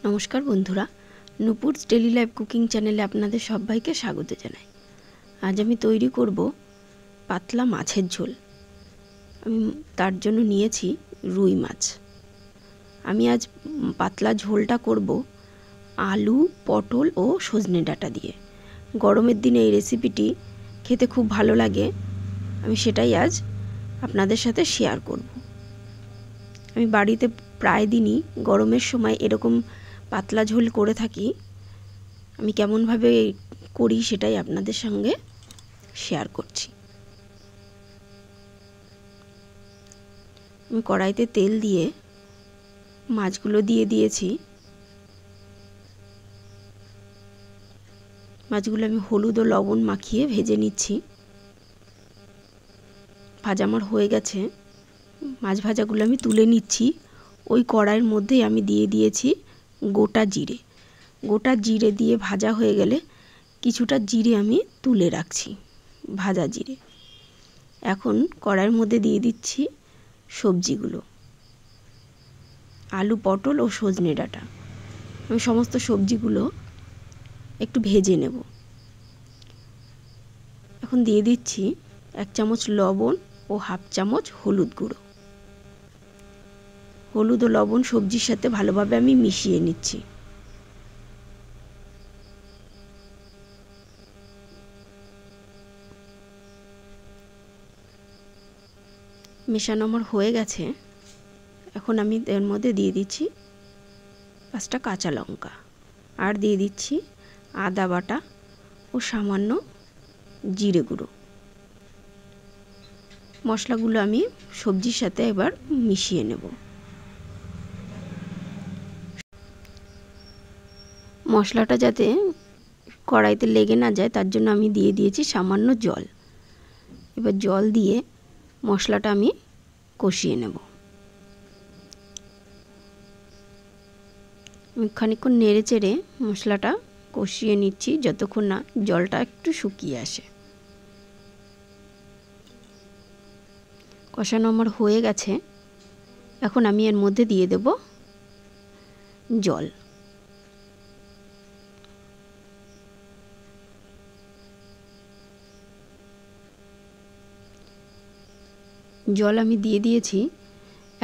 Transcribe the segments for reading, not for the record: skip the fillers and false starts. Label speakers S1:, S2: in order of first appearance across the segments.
S1: नमस्कार बंधुरा नुपुर्स daily life cooking चैनेले आपनादेर सबाइके स्वागत जानाई। आज आमी तैरी करब पातला माछेर झोल। आमी तार जोन्नो नियेछि रुई माछ। आमी आज पातला झोलटा करब आलू पटल और सजने डाटा दिए। गरमेर दिने এই রেসিপিটি খেতে खूब भालो लागे। आमी सेटाई आज आपनादेर साथे शेयर करब। आमी बाड़ीते प्राय दिनई गरमेर समय एरकम पातला झोल करे थाकी। आमी केमन भावे करी सेटाई आपनादेर संगे शेयर करछि। आमी कड़ाईते तेल दिए माछगुलो दिए दिएछि। माछगुलो आमी हलुद और लवण माखिए भेजे निচ্ছি। भाजा आमार हये गेছে। माछ भाजागुलो आमी तुले निচ্ছি। ওই কড়াইয়ের মধ্যেই আমি দিয়ে দিয়েছি গোটা জিরে। গোটা জিরে দিয়ে ভাজা হয়ে গেলে কিছুটা জিরে আমি তুলে রাখছি, ভাজা জিরে। এখন কড়াইয়ের মধ্যে দিয়ে দিচ্ছি সবজিগুলো, আলু পটল ও সজনে ডাঁটা। আমি সমস্ত সবজিগুলো একটু ভেজে নেব। এখন দিয়ে দিচ্ছি 1 চামচ লবণ ও হাফ চামচ হলুদ গুঁড়ো। हलुद और लवण सब्जिर साथे भालोभाबे आमी मिशिए निচ্ছি। मेशानो आमार हये गेছে। এখন আমি এর মধ্যে দিয়ে দিচ্ছি 5টা কাঁচা লঙ্কা আর দিয়ে দিচ্ছি আদা বাটা ও সামান্য জিরে গুঁড়ো। মশলাগুলো আমি সবজির সাথে এবার মিশিয়ে নেব। মশলাটা যাতে কড়াইতে লেগে না যায় তার জন্য আমি দিয়ে দিয়েছি সামান্য জল। এবার জল দিয়ে মশলাটা আমি কষিয়ে নেব। আমি খানিকক্ষণ নেড়ে চেড়ে মশলাটা কষিয়ে নিচ্ছি যতক্ষণ না জলটা একটু শুকিয়ে আসে। কষানো আমার হয়ে গেছে। এখন আমি এর মধ্যে দিয়ে দেব জল। জল আমি দিয়ে দিয়েছি।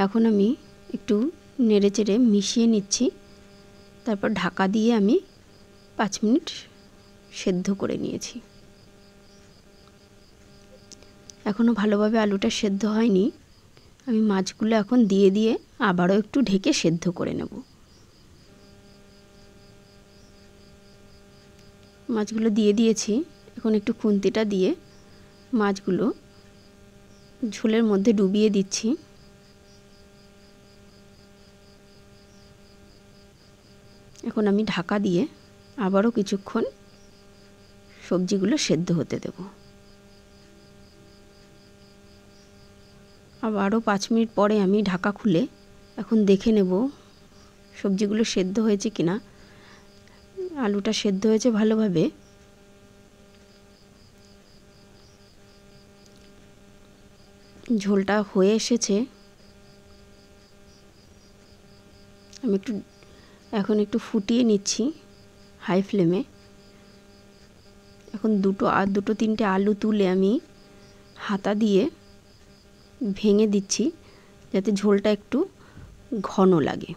S1: এখন আমি একটু নেড়েচেড়ে মিশিয়ে নিচ্ছি। তারপর ঢাকা দিয়ে আমি 5 মিনিট সেদ্ধ করে নিয়েছি। এখনো ভালোভাবে আলুটা সেদ্ধ হয়নি। আমি মাছগুলো এখন দিয়ে দিয়ে আবারও একটু ঢেকে সেদ্ধ করে নেব। মাছগুলো দিয়ে দিয়েছি। এখন একটু খুন্তিটা দিয়ে মাছগুলো ঝোলের মধ্যে ডুবিয়ে দিচ্ছি। এখন আমি ঢাকা দিয়ে আবারও কিছুক্ষণ সবজিগুলো সেদ্ধ হতে দেব। আবারও 5 মিনিট পরে আমি ঢাকা খুলে এখন দেখে নেব সবজিগুলো সেদ্ধ হয়েছে কিনা। আলুটা সেদ্ধ হয়েছে ভালোভাবে। ঝোলটা হয়ে এসেছে। আমি এখন একটু ফুটিয়ে নিচ্ছি হাই ফ্লেমে। এখন দুটো তিনটে আলু তুলে আমি হাতা দিয়ে ভেঙে দিচ্ছি যাতে ঝোলটা একটু ঘন লাগে।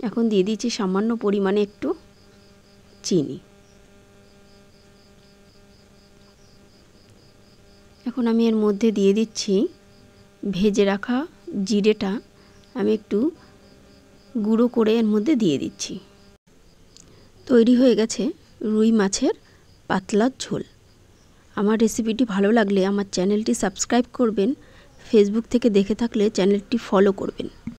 S1: এখন দিয়ে দিচ্ছি সামান্য পরিমাণে একটু চিনি। এখন আমি এর মধ্যে দিয়ে দিচ্ছি ভেজে রাখা জিরেটা আমি একটু গুঁড়ো করে এর মধ্যে দিয়ে দিচ্ছি। তৈরি হয়ে গেছে রুই মাছের পাতলা ঝোল। আমার রেসিপিটি ভালো লাগলে আমার চ্যানেলটি সাবস্ক্রাইব করবেন। ফেসবুক থেকে দেখে থাকলে চ্যানেলটি ফলো করবেন।